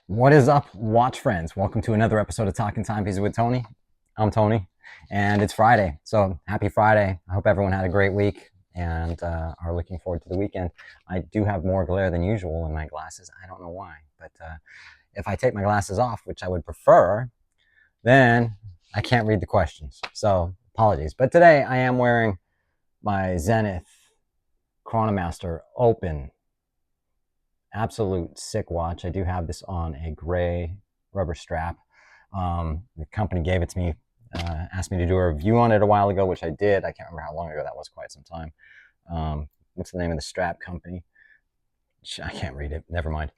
What is up, watch friends? Welcome to another episode of Talking Timepieces with Tony. I'm Tony, and it's Friday, so happy Friday. I hope everyone had a great week and are looking forward to the weekend. I do have more glare than usual in my glasses. I don't know why, but if I take my glasses off, which I would prefer, then I can't read the questions. So apologies. But today I am wearing my Zenith Chronomaster Open. Absolute sick watch. I do have this on a gray rubber strap. The company gave it to me, asked me to do a review on it a while ago, which I did. I can't remember how long ago that was, quite some time. What's the name of the strap company? I can't read it. Never mind.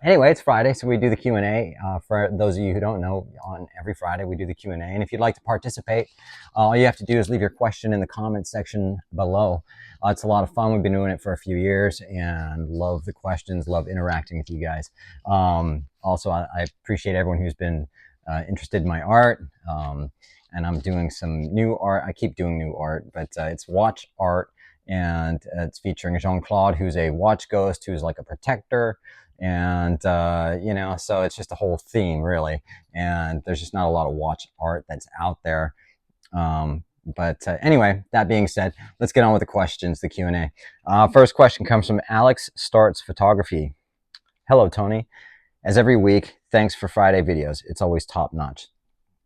Anyway, it's Friday, so we do the Q&A. For those of you who don't know, on every Friday we do the Q&A. And if you'd like to participate, all you have to do is leave your question in the comment section below. It's a lot of fun. We've been doing it for a few years and love the questions, love interacting with you guys. Also, I appreciate everyone who's been interested in my art. And I'm doing some new art. I keep doing new art, but it's watch art. And it's featuring Jean-Claude, who's a watch ghost, who's like a protector. And so it's just a whole theme, really, and there's just not a lot of watch art that's out there. But anyway, that being said, let's get on with the questions, the Q&A. First question comes from Alex Starts Photography. Hello, Tony. As every week, thanks for Friday videos. It's always top notch.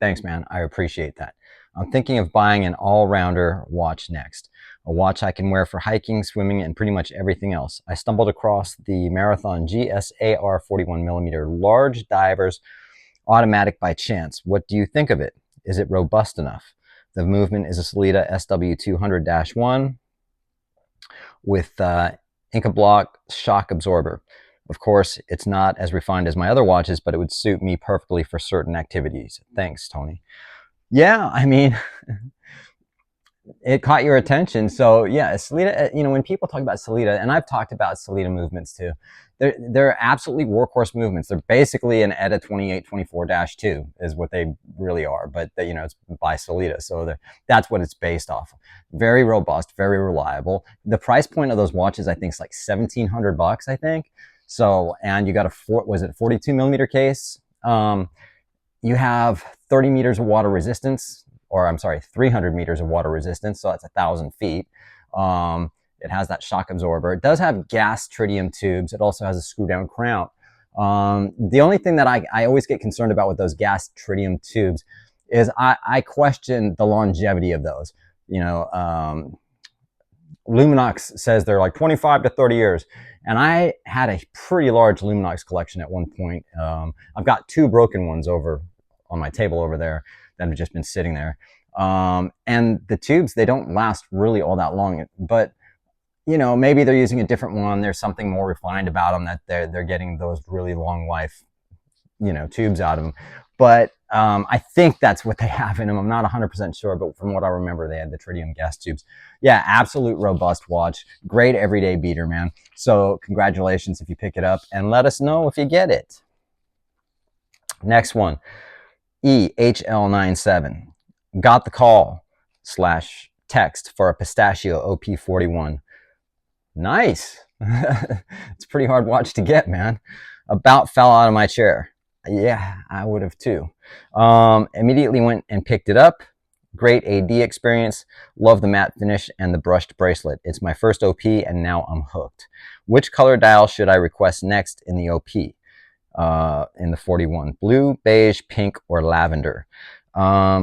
Thanks, man. I appreciate that. I'm thinking of buying an all-rounder watch next. A watch I can wear for hiking, swimming, and pretty much everything else. I stumbled across the Marathon GSAR 41mm large divers automatic by chance. What do you think of it? Is it robust enough? The movement is a Sellita SW200-1 with Inca Block shock absorber. Of course, it's not as refined as my other watches, but it would suit me perfectly for certain activities. Thanks, Tony. Yeah, I mean, it caught your attention. So yeah, Sellita, when people talk about Sellita, and I've talked about Sellita movements too, they're absolutely workhorse movements. They're basically an ETA 2824-2 is what they really are, but it's by Sellita. So that's what it's based off of. Very robust, very reliable. The price point of those watches, I think, is like $1,700, I think. So, and you got a 42mm case. You have 30 meters of water resistance, or I'm sorry, 300 meters of water resistance. So that's 1,000 feet. It has that shock absorber. It does have gas tritium tubes. It also has a screw down crown. The only thing that I always get concerned about with those gas tritium tubes is I question the longevity of those. Luminox says they're like 25 to 30 years. And I had a pretty large Luminox collection at one point. I've got two broken ones over on my table over there that have just been sitting there. And the tubes, they don't last really all that long. But, maybe they're using a different one. There's something more refined about them that they're getting those really long life, tubes out of them. But I think that's what they have in them. I'm not 100% sure, but from what I remember, they had the tritium gas tubes. Yeah, absolute robust watch. Great everyday beater, man. So congratulations if you pick it up, and let us know if you get it. Next one, EHL97. Got the call / text for a Pistachio OP41. Nice. It's a pretty hard watch to get, man. About fell out of my chair. Yeah, I would have too. Immediately went and picked it up. Great AD experience. Love the matte finish and the brushed bracelet. It's my first OP and now I'm hooked. Which color dial should I request next in the OP? In the 41. Blue, beige, pink, or lavender?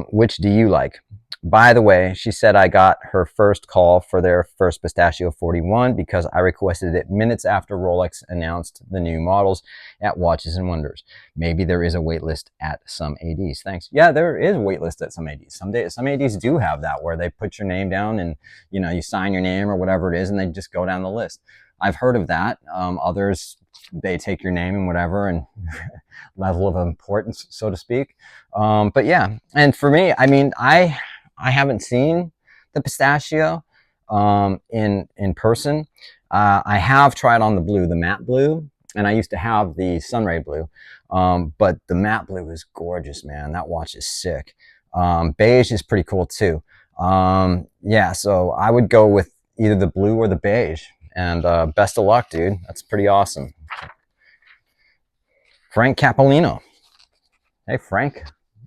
Which do you like? By the way, she said I got her first call for their first Pistachio 41 because I requested it minutes after Rolex announced the new models at Watches and Wonders. Maybe there is a wait list at some ADs. Thanks. Yeah, there is a wait list at some ADs. Some ADs do have that where they put your name down and you sign your name or whatever it is and they just go down the list. I've heard of that. Others, they take your name and whatever and level of importance, so to speak. But yeah, and for me, I mean, I haven't seen the Pistachio in person. I have tried on the blue, the matte blue, and I used to have the Sunray blue. But the matte blue is gorgeous, man. That watch is sick. Beige is pretty cool too. Yeah, so I would go with either the blue or the beige. And best of luck, dude. That's pretty awesome. Frank Capolino. Hey, Frank.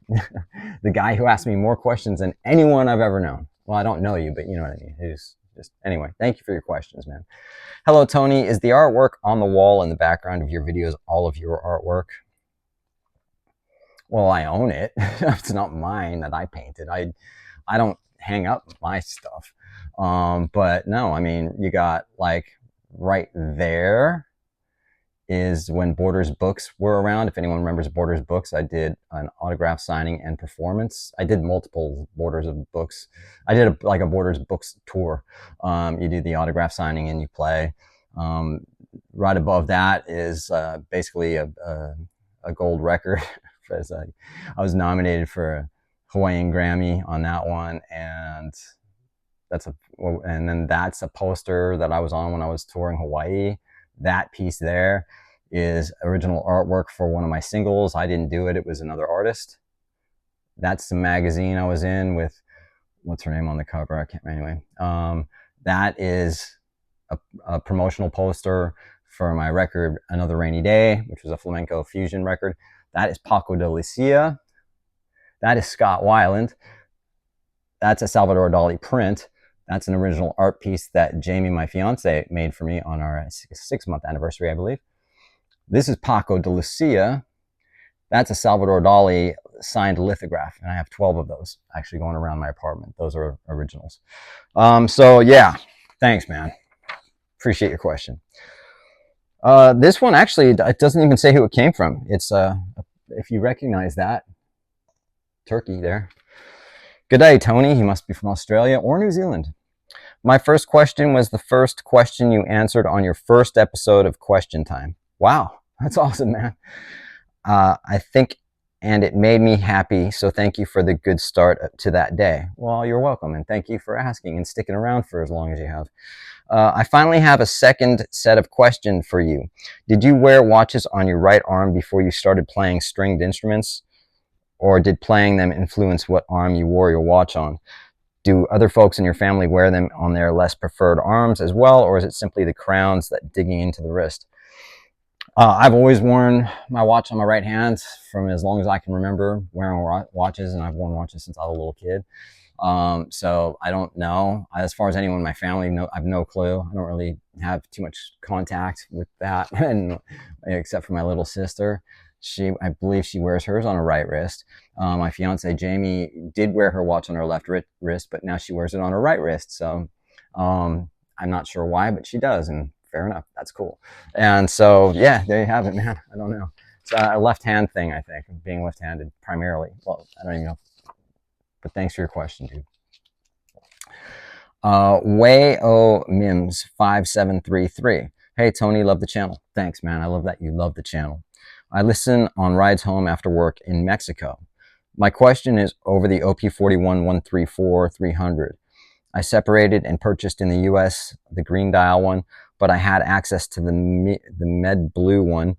The guy who asked me more questions than anyone I've ever known. Well, I don't know you, but you know what I mean. He's just, anyway, thank you for your questions, man. Hello, Tony. Is the artwork on the wall in the background of your videos all of your artwork? Well, I own it. It's not mine that I painted. I don't hang up my stuff. But no, I mean, you got like right there is when Borders Books were around. If anyone remembers Borders Books, I did an autograph signing and performance. I did multiple Borders of Books. I did like a Borders Books tour. You do the autograph signing and you play. Right above that is basically a gold record. I was nominated for a Hawaiian Grammy on that one, and then that's a poster that I was on when I was touring Hawaii. That piece there is original artwork for one of my singles. I didn't do it. It was another artist. That's the magazine I was in with, what's her name on the cover? I can't remember. Anyway, that is a promotional poster for my record, Another Rainy Day, which was a flamenco fusion record. That is Paco de Lucia. That is Scott Weiland. That's a Salvador Dali print. That's an original art piece that Jamie, my fiance, made for me on our 6-month anniversary, I believe. This is Paco de Lucia. That's a Salvador Dali signed lithograph, and I have 12 of those actually going around my apartment. Those are originals. So yeah, thanks, man. Appreciate your question. This one actually, it doesn't even say who it came from. It's if you recognize that turkey there. Good day, Tony. He must be from Australia or New Zealand. My first question was the first question you answered on your first episode of Question Time. Wow, that's awesome, man. I think, and it made me happy, so thank you for the good start to that day. Well, you're welcome, and thank you for asking and sticking around for as long as you have. I finally have a second set of questions for you. Did you wear watches on your right arm before you started playing stringed instruments? Or did playing them influence what arm you wore your watch on? Do other folks in your family wear them on their less preferred arms as well, or is it simply the crowns that digging into the wrist? I've always worn my watch on my right hand from as long as I can remember wearing watches, and I've worn watches since I was a little kid. So I don't know. As far as anyone in my family, I have no clue. I don't really have too much contact with that, and except for my little sister. I believe she wears hers on her right wrist. My fiance Jamie did wear her watch on her left wrist, but now she wears it on her right wrist. So I'm not sure why, but she does, and fair enough. That's cool. And so yeah, there you have it, man. I don't know. It's a left hand thing, I think, being left-handed primarily. Well, I don't even know. But thanks for your question, dude. Wayo Mims 5733. Hey Tony, love the channel. Thanks, man. I love that you love the channel. I listen on rides home after work in Mexico. My question is over the OP41 134-300. I separated and purchased in the US the green dial one, but I had access to the Med Blue one.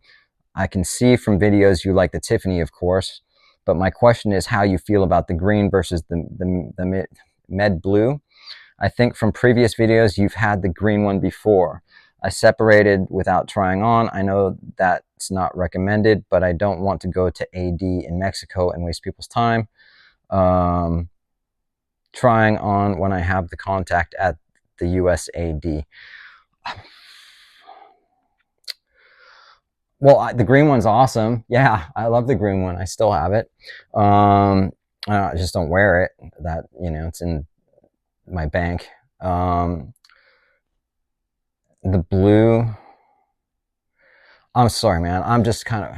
I can see from videos you like the Tiffany, of course, but my question is how you feel about the green versus the Med Blue. I think from previous videos you've had the green one before. I separated without trying on. I know that's not recommended, but I don't want to go to AD in Mexico and waste people's time. Trying on when I have the contact at the USAD. Well, the green one's awesome. Yeah, I love the green one. I still have it. I just don't wear it. That, it's in my bank. The blue, I'm sorry, man. I'm just kind of,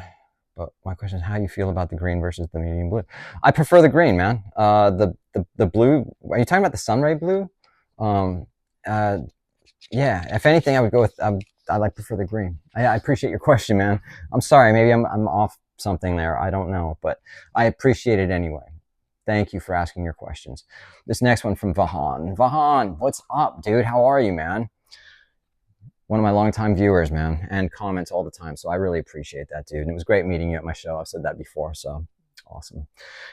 but my question is how you feel about the green versus the medium blue. I prefer the green, man. The blue, are you talking about the Sunray blue? Yeah, if anything, I would go with, I prefer the green. I appreciate your question, man. I'm sorry, maybe I'm off something there. I don't know, but I appreciate it anyway. Thank you for asking your questions. This next one from Vahan. Vahan, what's up, dude? How are you, man? One of my longtime viewers, man, and comments all the time. So I really appreciate that, dude. And it was great meeting you at my show. I've said that before, so awesome.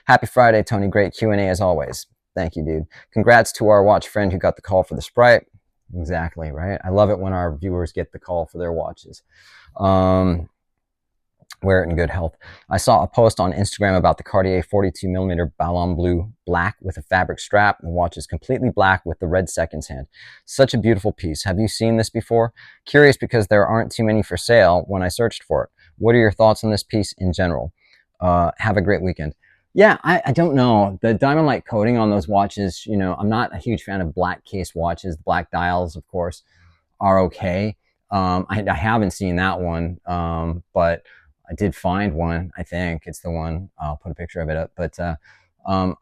Happy Friday, Tony. Great Q&A as always. Thank you, dude. Congrats to our watch friend who got the call for the Sprite. Exactly, right? I love it when our viewers get the call for their watches. wear it in good health. I saw a post on Instagram about the Cartier 42mm Balon Bleu black with a fabric strap. The watch is completely black with the red seconds hand. Such a beautiful piece. Have you seen this before? Curious because there aren't too many for sale when I searched for it. What are your thoughts on this piece in general? Have a great weekend. Yeah, I don't know. The diamond light coating on those watches, you know, I'm not a huge fan of black case watches. Black dials, of course, are okay. I haven't seen that one, but I did find one. I think it's the one. I'll put a picture of it up. But um,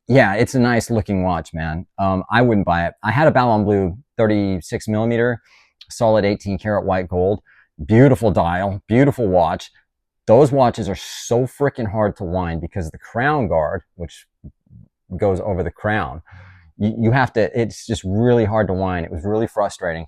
yeah, it's a nice looking watch, man. I wouldn't buy it. I had a Balon Bleu 36mm, solid 18 karat white gold. Beautiful dial, beautiful watch. Those watches are so freaking hard to wind because the crown guard, which goes over the crown, you have to, it's just really hard to wind. It was really frustrating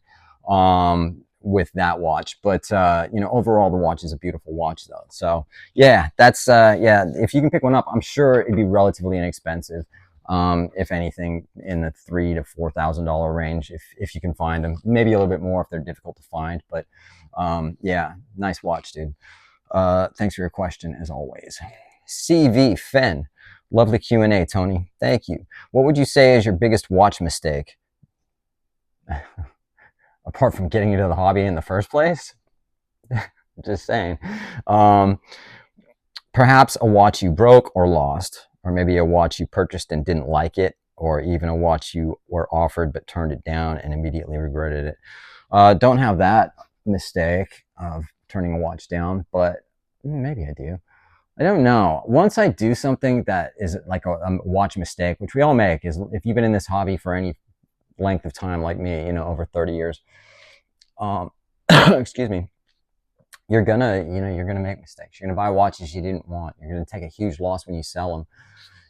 with that watch, but you know, overall the watch is a beautiful watch though. So yeah, that's yeah, if you can pick one up, I'm sure it'd be relatively inexpensive, if anything in the $3,000 to $4,000 range, if you can find them. Maybe a little bit more if they're difficult to find, but yeah, nice watch, dude. Thanks for your question as always. CV Fen, lovely Q&A, Tony. Thank you. What would you say is your biggest watch mistake? Apart from getting into the hobby in the first place? Just saying. Perhaps a watch you broke or lost, or maybe a watch you purchased and didn't like it, or even a watch you were offered but turned it down and immediately regretted it. Don't have that mistake of turning a watch down, but maybe I do. I don't know. Once I do something that is like a watch mistake, which we all make, is if you've been in this hobby for any length of time like me, you know, over 30 years, excuse me, you're gonna make mistakes. You're gonna buy watches you didn't want. You're gonna take a huge loss when you sell them.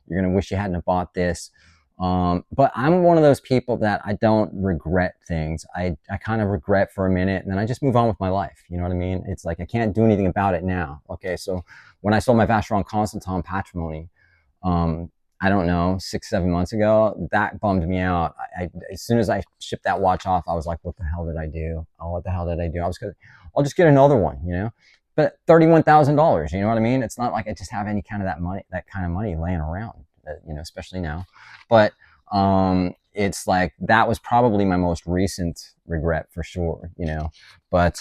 You're gonna wish you hadn't bought this. But I'm one of those people that I don't regret things. I kind of regret for a minute and then I just move on with my life. You know what I mean? It's like I can't do anything about it now. Okay, so when I sold my Vacheron Constantin patrimony, I don't know, 6-7 months ago, that bummed me out. As soon as I shipped that watch off, I was like, what the hell did I do? Oh, what the hell did I do? I'll just get another one, you know? But $31,000, you know what I mean? It's not like I just have any kind of that kind of money laying around, you know, especially now. But it's like that was probably my most recent regret for sure, you know. But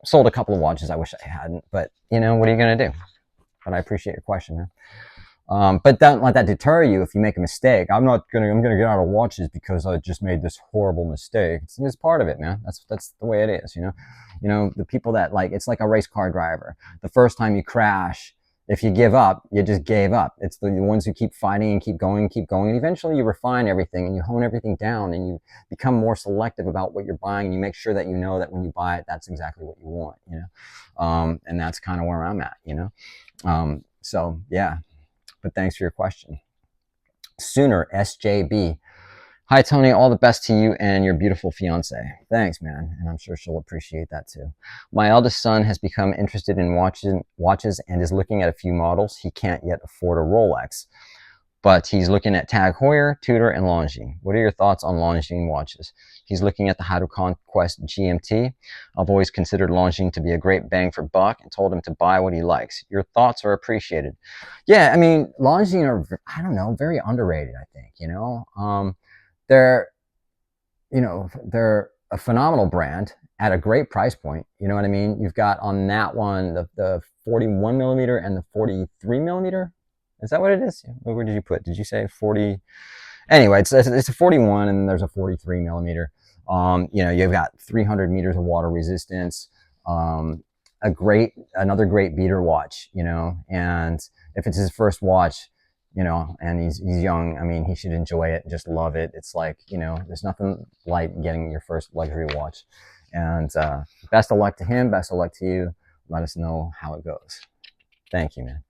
sold a couple of watches I wish I hadn't. But you know, what are you gonna do? But I appreciate your question, man. But don't let that deter you if you make a mistake. I'm gonna get out of watches because I just made this horrible mistake. It's part of it, man. That's the way it is, you know. You know, the people that like, it's like a race car driver. The first time you crash, if you give up, you just gave up. It's the ones who keep fighting and keep going. And eventually you refine everything and you hone everything down and you become more selective about what you're buying. And you make sure that you know that when you buy it, that's exactly what you want, you know? And that's kind of where I'm at, you know? So yeah, but thanks for your question. Sooner, SJB. Hi, Tony. All the best to you and your beautiful fiance. Thanks, man. And I'm sure she'll appreciate that too. My eldest son has become interested in watches and is looking at a few models. He can't yet afford a Rolex, but he's looking at Tag Heuer, Tudor, and Longines. What are your thoughts on Longines watches? He's looking at the HydroConquest GMT. I've always considered Longines to be a great bang for buck and told him to buy what he likes. Your thoughts are appreciated. Yeah, I mean, Longines are, I don't know, very underrated, I think, you know? They're, you know, they're a phenomenal brand at a great price point. You know what I mean? You've got on that one, the 41mm and the 43mm. Is that what it is? Where did you put? Did you say 40? Anyway, it's a 41 and then there's a 43mm. You know, you've got 300 meters of water resistance. Another great beater watch, you know, and if it's his first watch, you know, and he's young, I mean, he should enjoy it and just love it. It's like, you know, there's nothing like getting your first luxury watch. And best of luck to him, best of luck to you. Let us know how it goes. Thank you, man.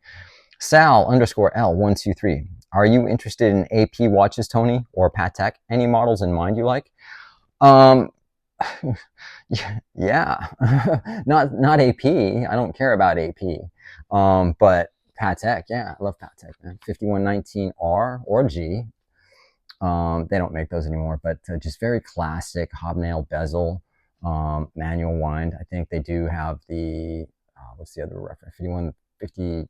Sal_L123. Are you interested in AP watches, Tony, or Patek? Any models in mind you like? Yeah, not AP. I don't care about AP. But Patek, yeah, I love Patek, man. 5119R or G. They don't make those anymore, but just very classic hobnail bezel, manual wind. I think they do have the what's the other reference? 5150.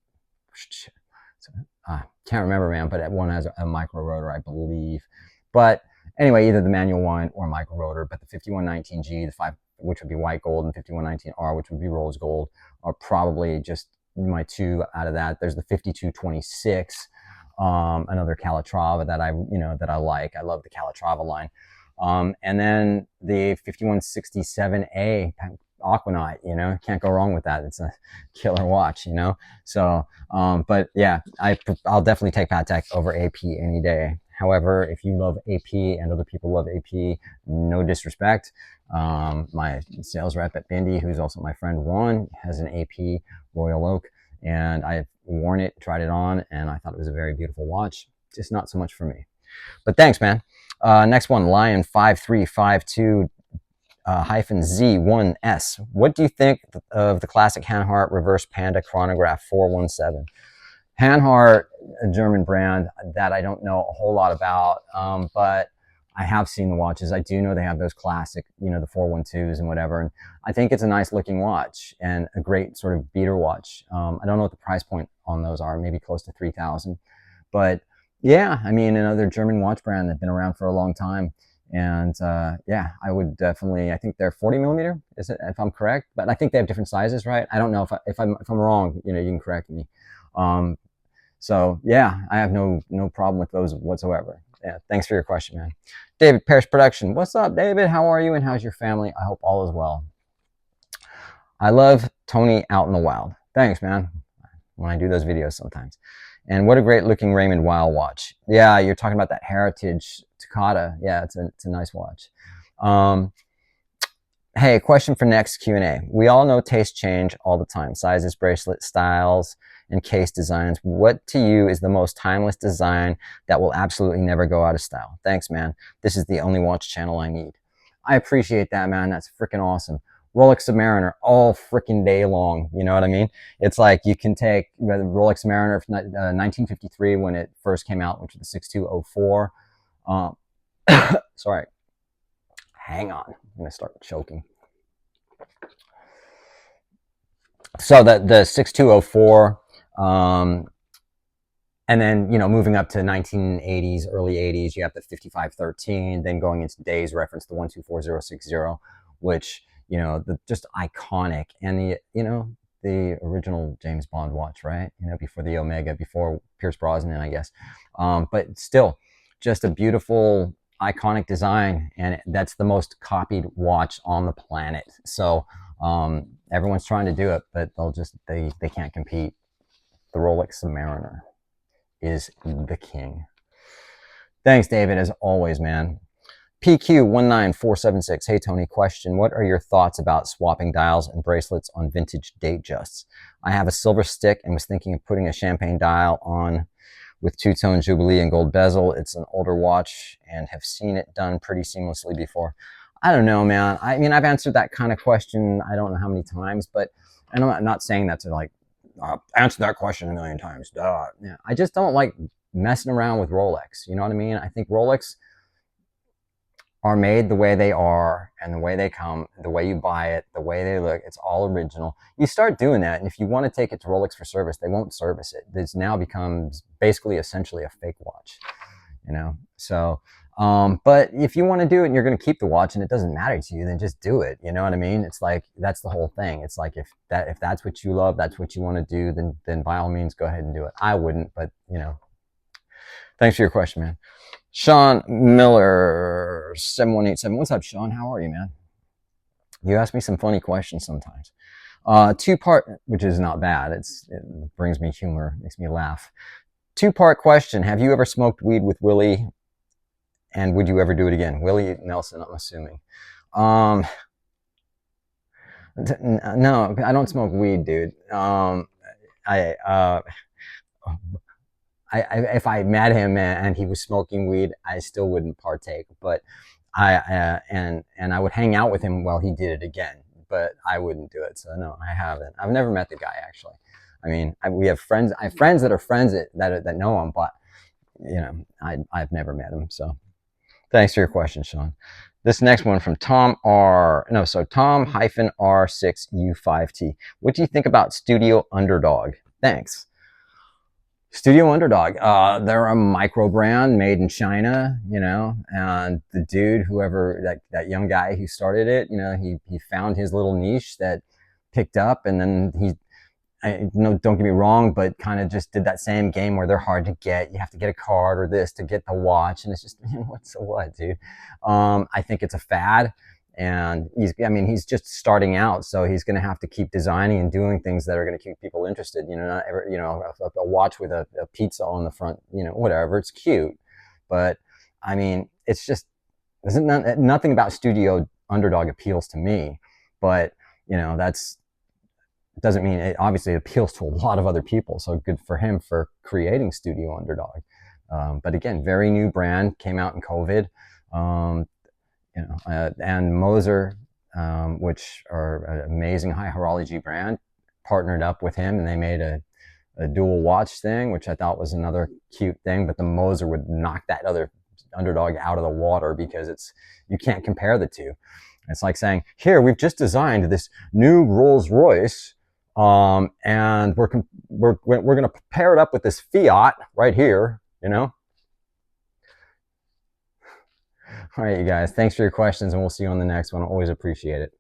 Can't remember, man, but one has a micro rotor, I believe. But anyway, either the manual one or micro rotor. But the 5119G, the 5, which would be white gold, and 5119R, which would be rose gold, are probably just my two out of that. There's the 5226, another Calatrava that I like. I love the Calatrava line. And then the 5167A Aquanaut, can't go wrong with that. It's a killer watch, So, but yeah, I'll definitely take Patek over AP any day. However, if you love AP and other people love AP, no disrespect. My sales rep at Bindi, who's also my friend Juan, has an AP Royal Oak, and I've worn it, tried it on, and I thought it was a very beautiful watch. Just not so much for me. But thanks, man. Next one, Lion 5352 -Z1S. What do you think of the classic Hanhart reverse Panda chronograph 417? Hanhart, a German brand that I don't know a whole lot about, but I have seen the watches. I do know they have those classic, the 412s and whatever. And I think it's a nice looking watch and a great sort of beater watch. I don't know what the price point on those are, maybe close to 3,000. But yeah, I mean, another German watch brand that's been around for a long time. And yeah, I would definitely, I think they're 40 millimeter, is it, if I'm correct? But I think they have different sizes, right? I don't know if I'm wrong, you can correct me. So yeah, I have no problem with those whatsoever. Yeah, thanks for your question, man. David Parrish Production. What's up, David? How are you and how's your family? I hope all is well. I love Tony out in the wild. Thanks, man. When I do those videos sometimes. And what a great looking Raymond Weil watch. Yeah, you're talking about that Heritage Takata. Yeah, it's a nice watch. Hey, a question for next Q&A. We all know tastes change all the time. Sizes, bracelet styles, and case designs. What to you is the most timeless design that will absolutely never go out of style? Thanks, man. This is the only watch channel I need. I appreciate that, man. That's freaking awesome. Rolex Submariner all freaking day long. You know what I mean? It's like you can take the Rolex Submariner from 1953 when it first came out, which was the 6204. Sorry. Hang on. I'm going to start choking. So the 6204, and then, moving up to 1980s, early 80s, you have the 5513, then going into days reference, the 124060, which, just iconic. And the original James Bond watch, right? Before the Omega, before Pierce Brosnan, I guess. But still, just a beautiful, iconic design. And that's the most copied watch on the planet. So everyone's trying to do it, but they can't compete. The Rolex Submariner is the king. Thanks, David, as always, man. PQ19476. Hey, Tony, question. What are your thoughts about swapping dials and bracelets on vintage Datejusts? I have a silver stick and was thinking of putting a champagne dial on with two-tone Jubilee and gold bezel. It's an older watch and have seen it done pretty seamlessly before. I don't know, man. I mean, I've answered that kind of question I don't know how many times, but and I'm not saying that to like answer that question a million times. Duh. Yeah, I just don't like messing around with Rolex. You know what I mean? I think Rolex are made the way they are and the way they come, the way you buy it, the way they look. It's all original. You start doing that, and if you want to take it to Rolex for service, they won't service it. This now becomes basically essentially a fake watch, So, but if you want to do it and you're going to keep the watch and it doesn't matter to you, then just do it. You know what I mean? It's like, that's the whole thing. It's like, if that's what you love, that's what you want to do, then by all means, go ahead and do it. I wouldn't, but thanks for your question, man. Sean Miller 7187. What's up, Sean? How are you, man? You ask me some funny questions sometimes. Two-part, which is not bad. It brings me humor, makes me laugh. Two-part question. Have you ever smoked weed with Willie? And would you ever do it again? Willie Nelson, I'm assuming. No, I don't smoke weed, dude. If I met him and he was smoking weed, I still wouldn't partake. But and I would hang out with him while he did it again. But I wouldn't do it. So no, I haven't. I've never met the guy, actually. I mean, we have friends. I have friends that are friends that know him, but I've never met him. So Thanks for your question, Sean. This next one from Tom R. No, so Tom R6U5T. What do you think about Studio Underdog? Thanks. Studio Underdog. They're a micro brand made in China, you know, and the dude, whoever that young guy who started it, you know, he found his little niche that picked up, and then no, don't get me wrong, but kind of just did that same game where they're hard to get. You have to get a card or this to get the watch, and it's just, man, what's the what, dude? I think it's a fad, and he's just starting out, so he's going to have to keep designing and doing things that are going to keep people interested. You know, not ever, you know, a watch with a pizza on the front, you know, whatever. It's cute, but I mean, it's just nothing about Studio Underdog appeals to me, but you know, that's doesn't mean it obviously appeals to a lot of other people. So good for him for creating Studio Underdog. But again, very new brand, came out in COVID. You know, and Moser, which are an amazing high horology brand, partnered up with him, and they made a dual watch thing, which I thought was another cute thing. But the Moser would knock that other Underdog out of the water because you can't compare the two. It's like saying, here, we've just designed this new Rolls Royce, and we're going to pair it up with this Fiat right here, you know. All right, you guys, thanks for your questions, and we'll see you on the next one. I always appreciate it.